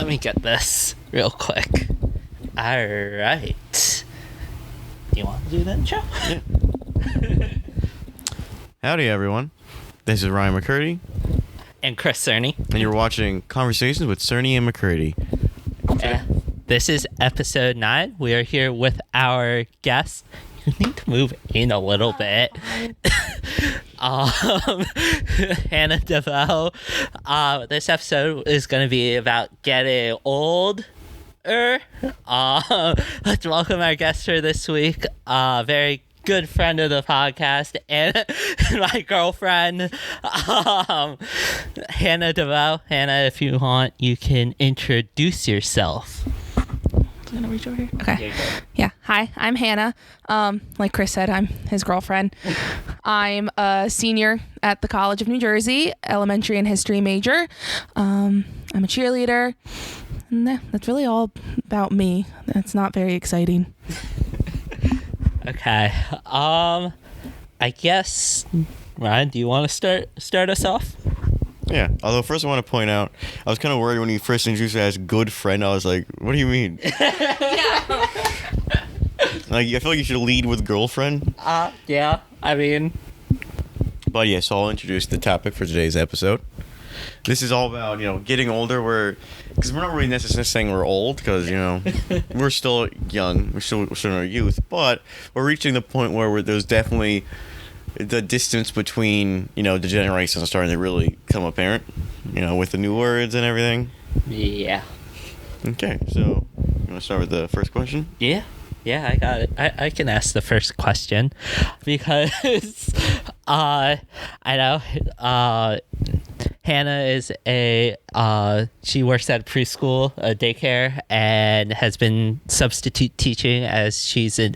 let me get this real quick. All right. Do you want to do the intro? Yeah. Howdy, everyone. This is Ryan McCurdy. And Chris Cerny. And you're watching Conversations with Cerny and McCurdy. This is episode 9. We are here with our guest. You need to move in a little bit. Hannah DeVoe. This episode is going to be about getting older. Let's welcome our guest for this week. Very good friend of the podcast and my girlfriend, Hannah DeVoe. Hannah, if you want, you can introduce yourself. I'm gonna reach over here. Okay. Yeah. Hi, I'm Hannah. Like Chris said, I'm his girlfriend. I'm a senior at the College of New Jersey, elementary and history major. I'm a cheerleader. And that's really all about me. That's not very exciting. Okay. I guess, Ryan, do you want to start us off? Yeah. Although first I want to point out, I was kind of worried when you first introduced it as good friend. I was like, what do you mean? Yeah. Like, I feel like you should lead with girlfriend. Yeah. I mean. But yeah, so I'll introduce the topic for today's episode. This is all about, getting older. Because we're not really necessarily saying we're old, because, we're still young. We're still in our youth. But we're reaching the point where there's definitely the distance between, the generations starting to really come apparent, with the new words and everything. Yeah. Okay, so you want to start with the first question? Yeah, I got it. I can ask the first question because I know Hannah is she works at a preschool, a daycare, and has been substitute teaching as she's an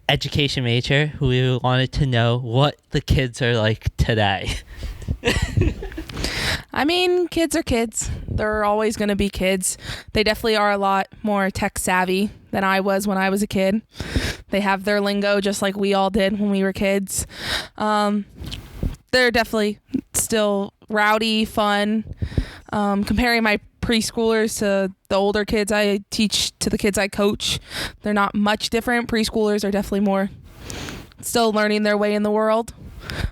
education major. We wanted to know what the kids are like today. I mean, kids are kids. They're always going to be kids. They definitely are a lot more tech savvy than I was when I was a kid. They have their lingo just like we all did when we were kids. They're definitely still rowdy, fun. Comparing my preschoolers to the older kids I teach to the kids I coach, they're not much different. Preschoolers are definitely more still learning their way in the world.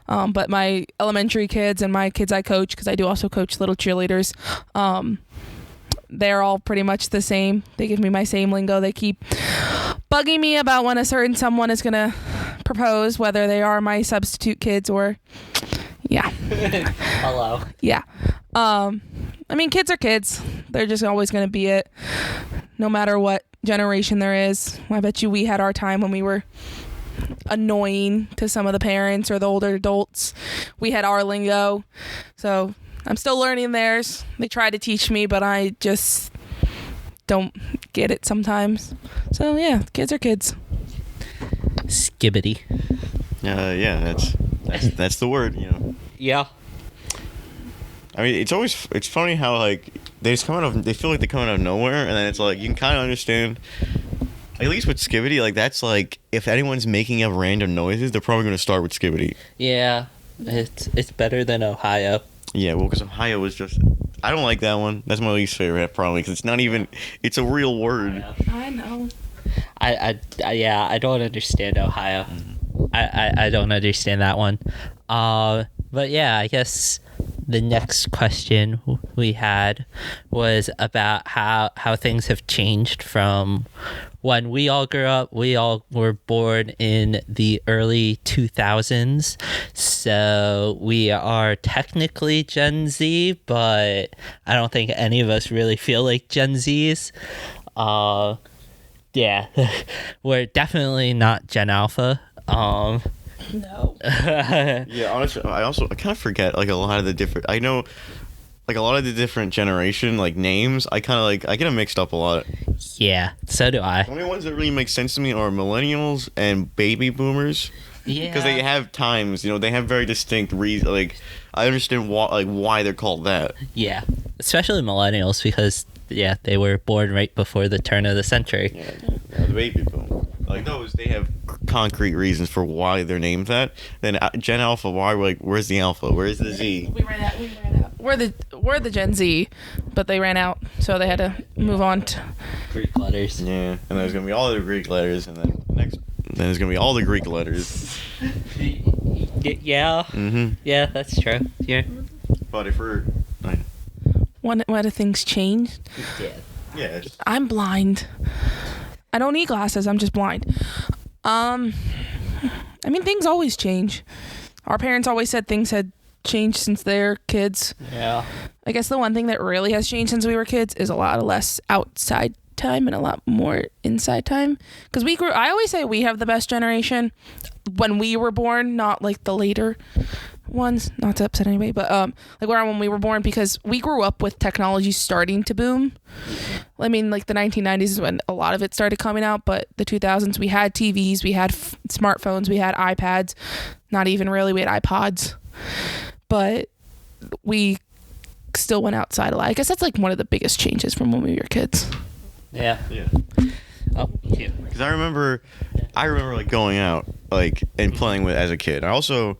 But my elementary kids and my kids I coach, because I do also coach little cheerleaders, they're all pretty much the same. They give me my same lingo. They keep bugging me about when a certain someone is going to propose, whether they are my substitute kids or... Yeah. Hello. Yeah. I mean, kids are kids. They're just always going to be it, no matter what generation there is. I bet you we had our time when we were annoying to some of the parents or the older adults. We had our lingo. So I'm still learning theirs. They try to teach me, but I just don't get it sometimes. So yeah, kids are kids. Skibbity. Yeah, that's the word, Yeah. I mean, it's funny how, like, they feel like they come out of nowhere, and then it's like, you can kind of understand, at least with Skibbity, like, that's like, if anyone's making up random noises, they're probably going to start with Skibbity. Yeah, it's better than Ohio. Yeah, well, because Ohio was just, I don't like that one. That's my least favorite, probably, because it's not even, it's a real word. I know. I don't understand Ohio. I don't understand that one. But yeah, I guess the next question we had was about how things have changed from when we all grew up. We all were born in the early 2000s, so we are technically Gen Z, but I don't think any of us really feel like Gen Zs. Yeah, we're definitely not Gen Alpha. No. Yeah, honestly, I kind of forget, like, a lot of the different, I know, like, a lot of the different generation, like, names, I get them mixed up a lot. Yeah, so do I. The only ones that really make sense to me are millennials and baby boomers. Yeah. Because they have times, they have very distinct reasons, like, I understand why they're called that. Yeah, especially millennials, because, yeah, they were born right before the turn of the century. Yeah, the baby boom. Like, those, they have concrete reasons for why they're named that. Then Gen Alpha, where's the Alpha? Where's the Z? We ran out. we're the Gen Z, but they ran out, so they had to move on to Greek letters. Yeah, and there's gonna be all the Greek letters, and then there's gonna be all the Greek letters. Yeah. Yeah, that's true. Yeah. But if we're when do things change? yeah, I'm blind. I don't need glasses. I'm just blind. I mean, things always change. Our parents always said things had changed since they're kids. Yeah. I guess the one thing that really has changed since we were kids is a lot less outside time and a lot more inside time. Because I always say we have the best generation when we were born, not like the later ones, not to upset anybody, but like when we were born, because we grew up with technology starting to boom. I mean, like the 1990s is when a lot of it started coming out, but the 2000s we had TVs, we had smartphones, we had iPads, not even really, we had iPods, but we still went outside a lot. I guess that's like one of the biggest changes from when we were kids. Yeah. Oh, yeah. Because I remember like going out like and playing with as a kid. I also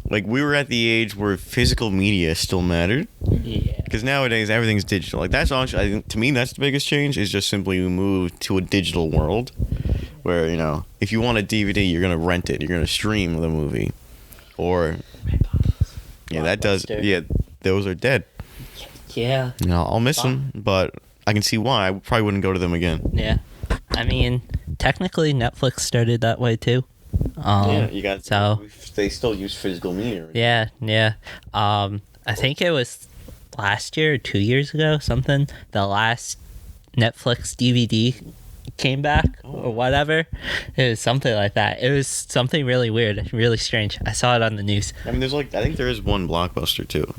like we were at the age where physical media still mattered. Yeah. Because nowadays everything's digital. Like that's honestly, I think, to me that's the biggest change is just simply we moved to a digital world where if you want a DVD you're gonna rent it, you're gonna stream the movie, or those are dead. Yeah. I'll miss them, but I can see why. I probably wouldn't go to them again. Yeah. I mean, technically Netflix started that way too. You got they still use physical media. Yeah. I think it was last year or 2 years ago, something. The last Netflix DVD came back or whatever. It was something like that. It was something really weird, really strange. I saw it on the news. I mean, I think there is one Blockbuster too.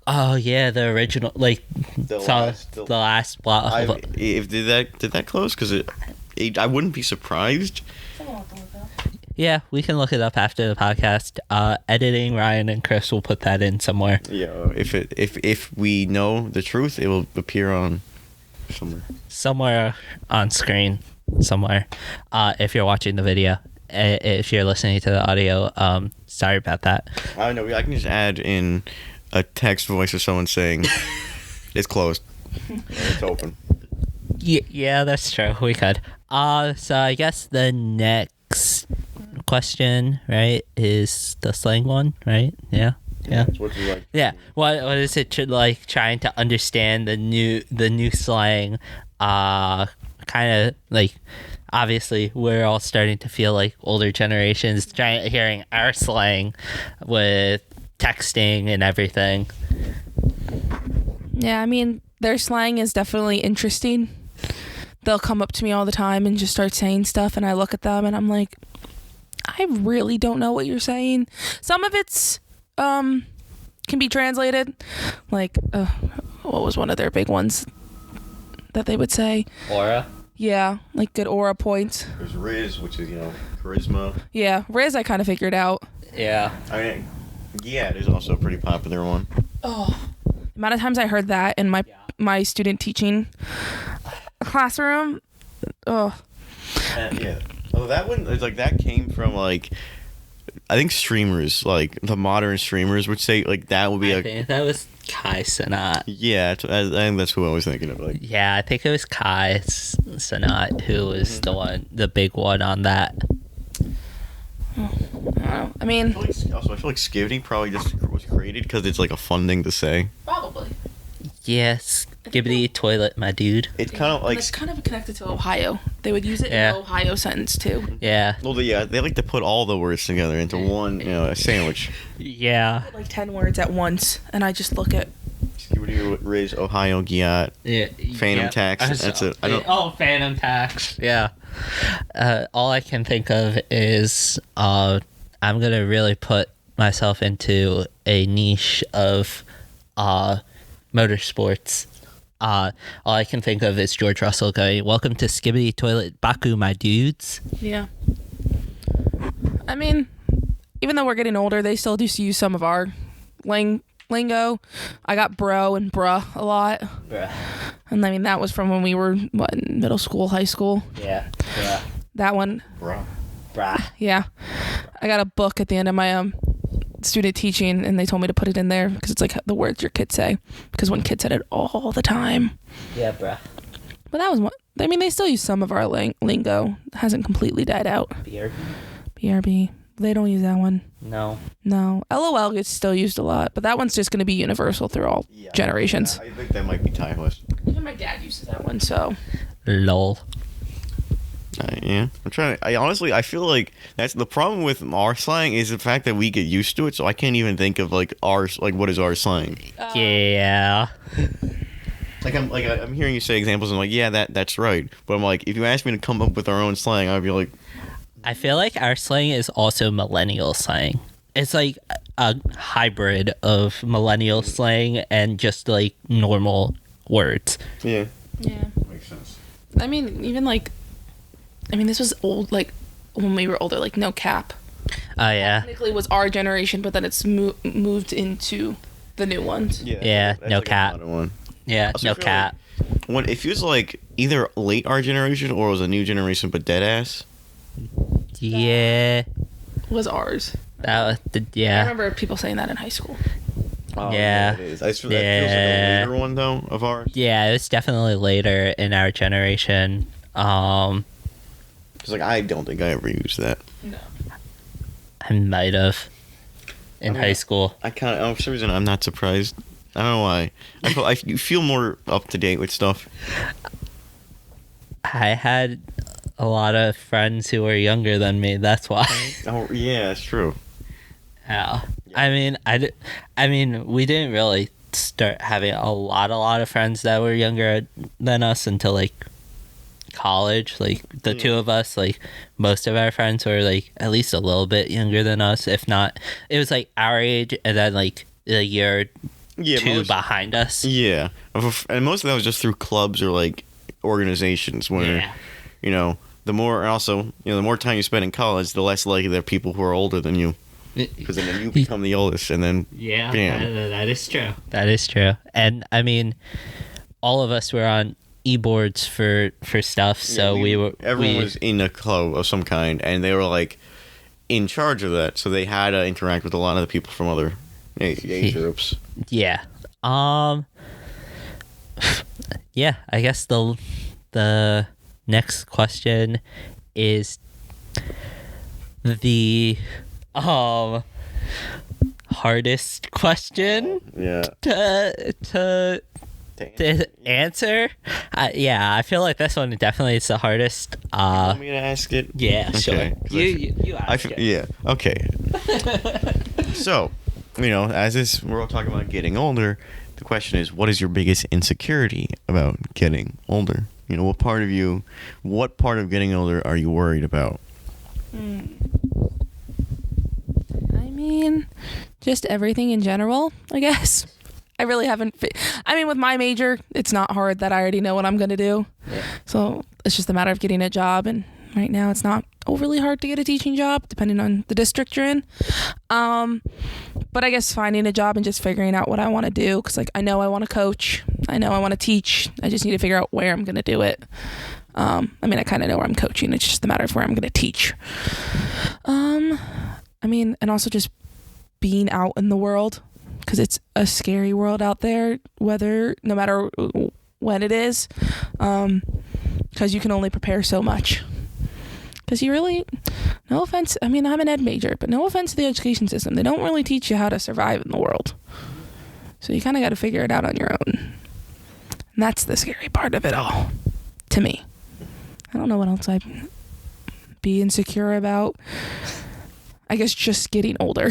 Oh yeah, the original, like the last block. If did that close? Because I wouldn't be surprised. Yeah, we can look it up after the podcast. Editing, Ryan and Chris will put that in somewhere. Yeah, if we know the truth, it will appear on somewhere on screen somewhere. If you're watching the video, if you're listening to the audio, sorry about that. I don't know. I can just add in a text voice of someone saying it's closed. It's open. Yeah, that's true. We could. So I guess the next question, right, is the slang one, right? Yeah. What you like? Yeah. What is it like trying to understand the new slang? Kind of like, obviously we're all starting to feel like older generations hearing our slang with texting and everything. Yeah, I mean, their slang is definitely interesting. They'll come up to me all the time and just start saying stuff, and I look at them and I'm like, I really don't know what you're saying. Some of it's can be translated, like what was one of their big ones that they would say? Aura. Yeah, like good aura points. There's Riz, which is charisma. Yeah, Riz I kind of figured out. Yeah. I mean, yeah, it is also a pretty popular one. Oh, the amount of times I heard that in my student teaching classroom. Oh. Yeah. Oh, that one is like that came from like I think streamers, like the modern streamers would say like that would be I think that was Kai Sanat. Yeah, I think that's who I was thinking of. Like, yeah, I think it was Kai Sanat who was the big one on that. I mean, I feel like Skivney probably just was created because it's like a fun thing to say. Probably. Yes, Gibbity toilet, my dude. It's kind of like it's kind of connected to Ohio. They would use it in the Ohio sentence too. Yeah. Well, they like to put all the words together into one, a sandwich. Yeah. Like 10 words at once, and I just look at. Skibidi Riz Ohio Giat. Yeah. Phantom Tax. That's it. Phantom Tax. Yeah. All I can think of is I'm gonna really put myself into a niche of motorsports. All I can think of is George Russell going, "Welcome to Skibidi Toilet Baku, my dudes." Yeah. I mean, even though we're getting older, they still do use some of our lingo. I got bro and bruh a lot. Bruh. And I mean, that was from when we were, in middle school, high school. Yeah. That one. Bruh. Bruh. Yeah. I got a book at the end of my student teaching, and they told me to put it in there because it's like the words your kids say. Because one kid said it all the time. Yeah, bruh. But that was one. I mean, they still use some of our lingo. It hasn't completely died out. BRB. They don't use that one. No. LOL gets still used a lot, but that one's just going to be universal through all generations. I think that might be timeless. Even my dad uses that one, so. Lol. Yeah, I'm trying to. I feel like that's the problem with our slang is the fact that we get used to it. So I can't even think of like what is our slang. Yeah. I'm hearing you say examples and I'm like, yeah, that's right. But I'm like, if you ask me to come up with our own slang, I'd be like, I feel like our slang is also millennial slang. It's like a hybrid of millennial slang and just like normal words. yeah, Makes sense. I mean, even like, this was old, like when we were older, like no cap. Oh yeah. Technically was our generation, but then it's moved into the new ones. Yeah, that's no like a cap. modern one. Yeah, Also, no I feel cap. When it feels like either late our generation or it was a new generation, but dead ass. Yeah. Was ours. That was I remember people saying that in high school. Oh, Yeah. it is. I feel that feels like a later one though of ours. Yeah, it was definitely later in our generation. Because like I don't think I ever used that. No. I might have in high school. I kind of for some reason I'm not surprised. I don't know why. You feel more up to date with stuff. I had a lot of friends who were younger than me. That's why. Oh yeah, that's true. Yeah. I mean, we didn't really start having a lot of friends that were younger than us until like college. Like the two of us, like most of our friends were like at least a little bit younger than us. If not, it was like our age and then like a year two behind us. Yeah, and most of that was just through clubs or like organizations where, the more the more time you spend in college, the less likely there are people who are older than you. Because then you become the oldest, and then that is true. That is true. And I mean, all of us were on e-boards for stuff, so everyone was in a club of some kind, and they were like in charge of that, so they had to interact with a lot of the people from other age groups. Yeah. Yeah, I guess the next question is the hardest question to answer. I feel like this one definitely is the hardest. You want me to ask it? Yeah, okay. Sure. You ask it. Yeah, okay. So, as we're all talking about getting older, the question is, what is your biggest insecurity about getting older? What part of getting older are you worried about? I mean, just everything in general, I guess. I really haven't. With my major, it's not hard that I already know what I'm going to do. Yeah. So it's just a matter of getting a job. And right now, it's not overly hard to get a teaching job, depending on the district you're in. But I guess finding a job and just figuring out what I want to do. Because, I know I want to coach. I know I want to teach. I just need to figure out where I'm going to do it. I kind of know where I'm coaching. It's just a matter of where I'm going to teach. And also just being out in the world. Because it's a scary world out there, no matter when it is, because you can only prepare so much. Because no offense, I'm an ed major, but no offense to the education system, they don't really teach you how to survive in the world. So you kind of got to figure it out on your own. And that's the scary part of it all, to me. I don't know what else I'd be insecure about. I guess just getting older.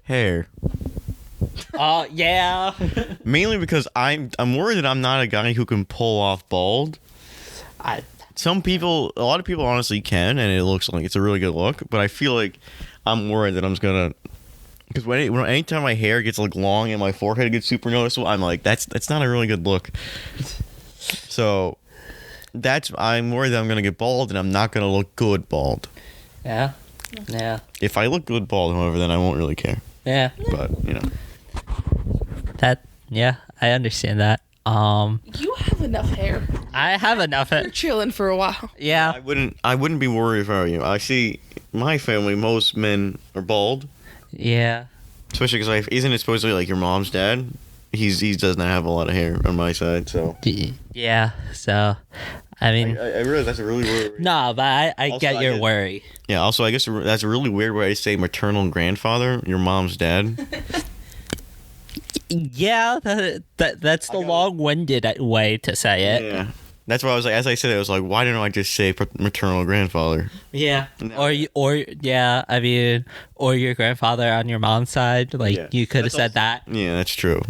Hair. Yeah. Mainly because I'm worried that I'm not a guy who can pull off bald. A lot of people honestly can, and it looks like it's a really good look. But I feel like I'm worried that I'm just gonna, because anytime my hair gets long and my forehead gets super noticeable, I'm like, that's not a really good look. So I'm worried that I'm gonna get bald, and I'm not gonna look good bald. Yeah. Yeah. If I look good bald, however, then I won't really care. Yeah. But, I understand that. You have enough hair. I have enough. You're chilling for a while. Yeah. I wouldn't be worried if I were you. I see my family, most men are bald. Yeah. Especially because isn't it supposedly like your mom's dad? He does not have a lot of hair on my side, so. Yeah. So, I mean. I realize that's a really weird. No, but I get your worry. Yeah. Also, I guess that's a really weird way to say maternal grandfather. Your mom's dad. Yeah, that's the long-winded way to say it. Yeah. That's why I was like, as I said, I was like, why didn't I just say maternal grandfather? Yeah. Or your grandfather on your mom's side. Like, you could have said that. Yeah, that's true.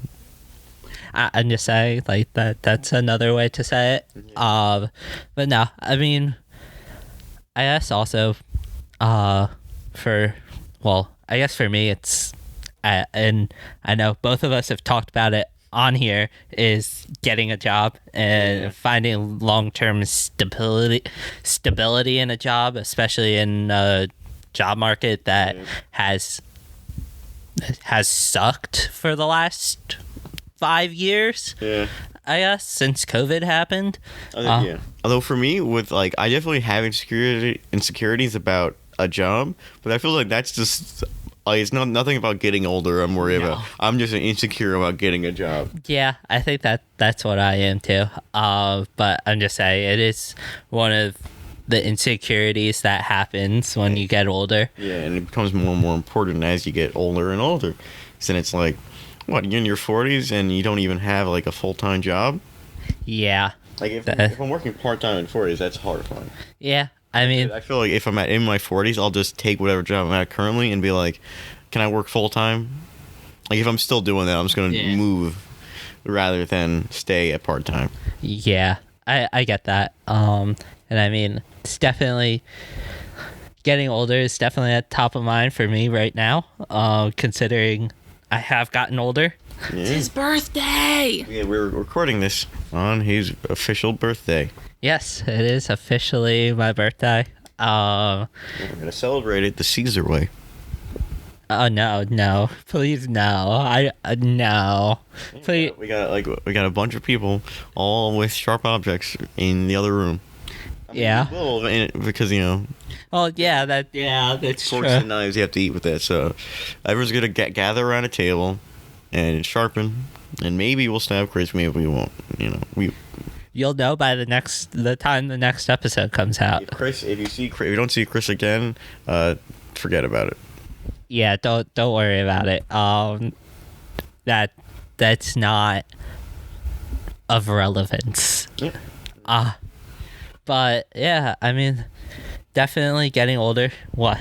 I'm just saying, like, that's another way to say it. But no, I mean, I guess also, I guess for me, it's, and I know both of us have talked about it on here, is getting a job and finding long-term stability in a job, especially in a job market that has sucked for the last 5 years. Yeah. I guess since COVID happened. Yeah. Although for me, with like, I definitely have insecurities about a job, but I feel like that's just. It's nothing about getting older I'm worried about. I'm just insecure about getting a job. Yeah, I think that's what I am too. But I'm just saying, it is one of the insecurities that happens when you get older. Yeah, and it becomes more and more important as you get older and older. So then it's like, what, you're in your 40s and you don't even have like a full-time job? Yeah. Like if I'm working part-time in 40s, that's horrifying. Yeah. I mean, I feel like if I'm in my 40s, I'll just take whatever job I'm at currently and be like, can I work full time? Like if I'm still doing that, I'm just going to move rather than stay at part time. Yeah, I get that. And I mean, it's definitely getting older is definitely at top of mind for me right now, considering I have gotten older. Yeah. It's his birthday. Yeah, we're recording this on his official birthday. Yes, it is officially my birthday. We're gonna celebrate it the Caesar way. Oh no, please no. No, please. Yeah, we got a bunch of people, all with sharp objects in the other room. I mean, yeah. Well, because Oh yeah, that's forks true. and knives you have to eat with that. So everyone's gonna gather around a table and sharpen, and maybe we'll snap Chris. Maybe we won't. You'll know by the time the next episode comes out. If you don't see Chris again, forget about it. Yeah, don't worry about it. That's not of relevance. Yeah. But yeah, I mean, definitely getting older. What?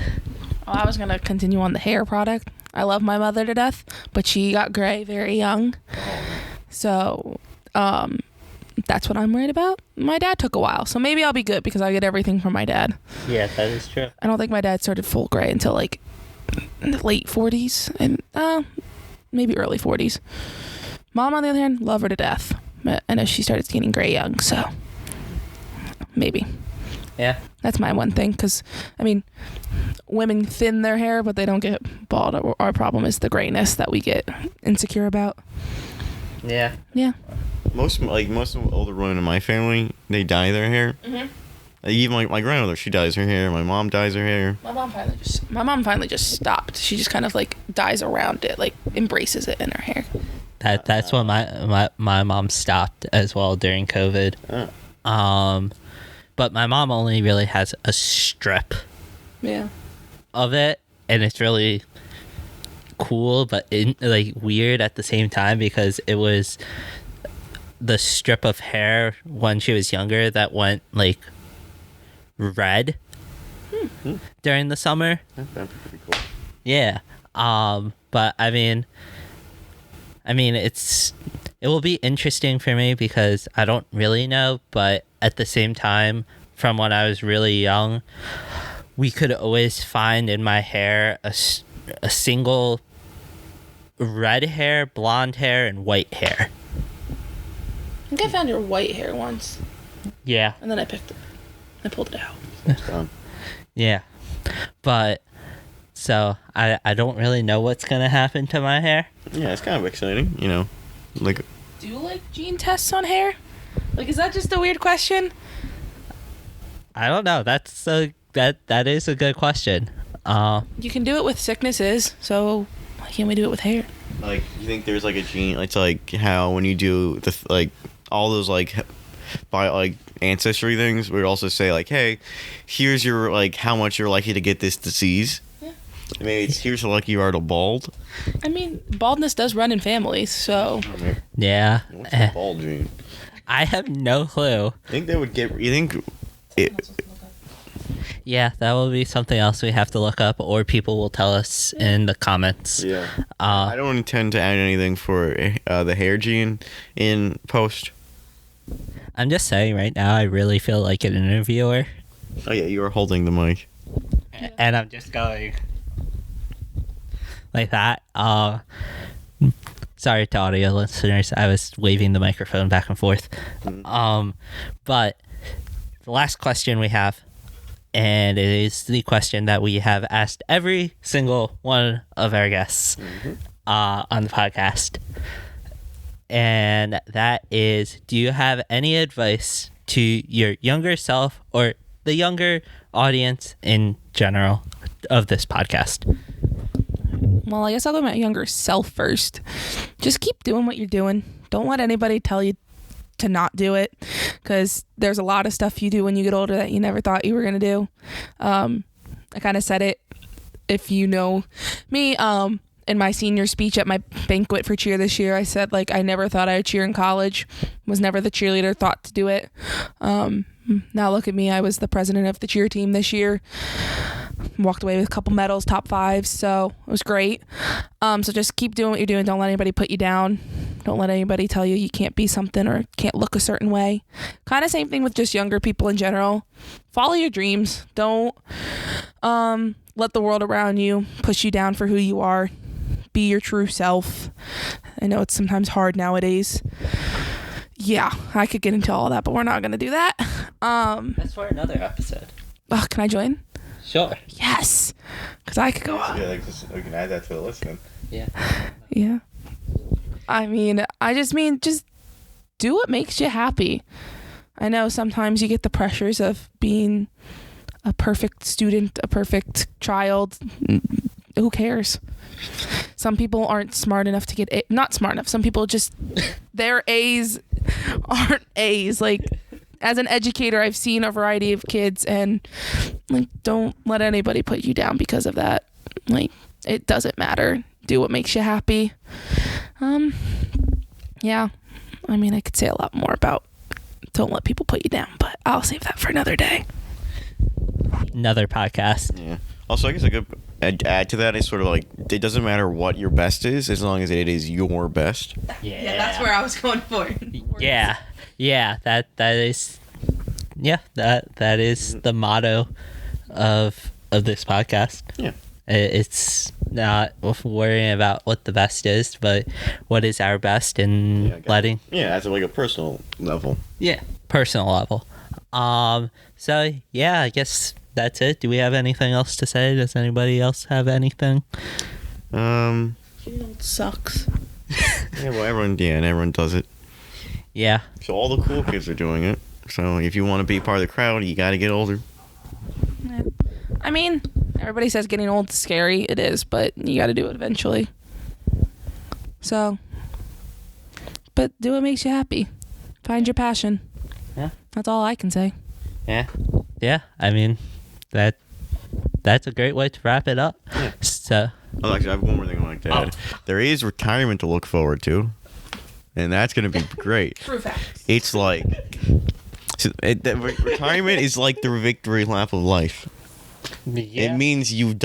Oh, I was gonna continue on the hair product. I love my mother to death, but she got gray very young. So, that's what I'm worried about. My dad took a while, so maybe I'll be good because I get everything from my dad. Yeah, that is true. I don't think my dad started full gray until like in the late 40s and maybe early 40s. Mom, on the other hand, love her to death. But I know she started getting gray young, so maybe. Yeah. That's my one thing, because, I mean, women thin their hair, but they don't get bald. Our problem is the grayness that we get insecure about. Yeah. Yeah. Most of the older women in my family, they dye their hair. Mm-hmm. Even my grandmother, she dyes her hair. My mom dyes her hair. My mom finally just stopped. She just kind of like dyes around it, like embraces it in her hair. That's what my mom stopped as well during COVID. But my mom only really has a strip. Yeah. Of it, and it's really cool, but weird at the same time, because it was the strip of hair when she was younger that went like red during the summer. That'd be pretty cool. Yeah. But I mean it will be interesting for me because I don't really know, but at the same time, from when I was really young, we could always find in my hair a single red hair, blonde hair, and white hair. I think I found your white hair once. Yeah. And then I pulled it out. Yeah. But, so, I don't really know what's going to happen to my hair. Yeah, it's kind of exciting, like... Do you like gene tests on hair? Like, is that just a weird question? I don't know. That is a good question. You can do it with sicknesses, so why can't we do it with hair? Like, you think there's like a gene? It's like how when you do like all those like ancestry things, we would also say like, hey, here's your like how much you're likely to get this disease. Yeah. Maybe it's here's how lucky you are to bald. I mean, baldness does run in families, so. Yeah. What's the bald gene? I have no clue. I think they would get. You think it? Yeah, that will be something else we have to look up, or people will tell us in the comments. Yeah. I don't intend to add anything for the hair gene in post. I'm just saying right now, I really feel like an interviewer. Oh yeah, you are holding the mic. And I'm just going like that. Sorry to audio listeners, I was waving the microphone back and forth. But the last question we have, and it is the question that we have asked every single one of our guests on the podcast. And that is, do you have any advice to your younger self or the younger audience in general of this podcast? Well, I guess I'll go my younger self first. Just keep doing what you're doing. Don't let anybody tell you to not do it, because there's a lot of stuff you do when you get older that you never thought you were going to do. I kind of said it, if you know me, in my senior speech at my banquet for cheer this year. I said, like, I never thought I would cheer in college, was never the cheerleader, thought to do it. Now look at me, I was the president of the cheer team this year, walked away with a couple medals, top 5, so it was great. So just keep doing what you're doing. Don't let anybody put you down. Don't let anybody tell you can't be something or can't look a certain way. Kind of same thing with just younger people in general. Follow your dreams. Don't let the world around you push you down for who you are. Be your true self. I know it's sometimes hard nowadays. Yeah, I could get into all that, but we're not going to do that. That's for another episode. Can I join? Sure. Yes, because I could go on. Yeah, we can add that to the list then. Yeah. Yeah. I mean, just do what makes you happy. I know sometimes you get the pressures of being a perfect student, a perfect child. Who cares? Some people aren't smart enough to get not smart enough. Some people just their A's aren't A's. Like, as an educator, I've seen a variety of kids, and like, don't let anybody put you down because of that. Like, it doesn't matter. Do what makes you happy. Yeah. I mean, I could say a lot more about don't let people put you down, but I'll save that for another day. Another podcast. Yeah. Also, I guess a good add to that is sort of like, it doesn't matter what your best is as long as it is your best. Yeah, that's where I was going for. Yeah, that is, yeah, that is the motto of this podcast. Yeah. It's not worrying about what the best is, but what is our best, and letting. Yeah, at like a personal level. Yeah, personal level. So yeah, I guess that's it. Do we have anything else to say? Does anybody else have anything? It sucks. Yeah, well, everyone does it. Yeah. So all the cool kids are doing it. So if you want to be part of the crowd, you got to get older. Yeah. I mean, everybody says getting old is scary. It is, but you got to do it eventually. So, but do what makes you happy. Find your passion. Yeah. That's all I can say. Yeah. Yeah. I mean, that's a great way to wrap it up. Yeah. So. Oh, actually, I have one more thing I like to add. There is retirement to look forward to, and that's going to be great. True facts. It's like retirement is like the victory lap of life. Yeah. It means you've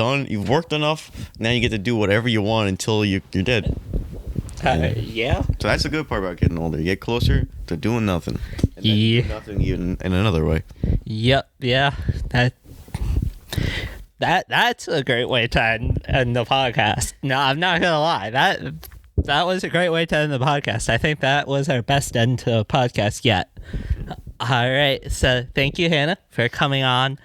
worked enough. Now you get to do whatever you want until you're dead. Yeah. So that's the good part about getting older. You get closer to doing nothing. And then Yeah. do nothing even in another way. Yep. Yeah. That's a great way to end the podcast. No, I'm not gonna lie. That was a great way to end the podcast. I think that was our best end to a podcast yet. All right. So thank you, Hannah, for coming on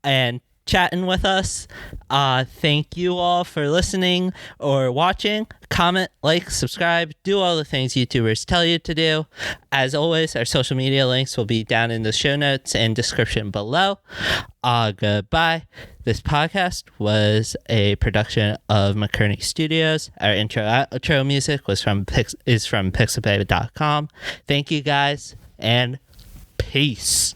and chatting with us. Thank you all for listening or watching. Comment, like, subscribe, do all the things YouTubers tell you to do. As always, our social media links will be down in the show notes and description below. Goodbye. This podcast was a production of McCurdy Studios. Our intro outro music is from pixelbaby.com. Thank you guys, and peace.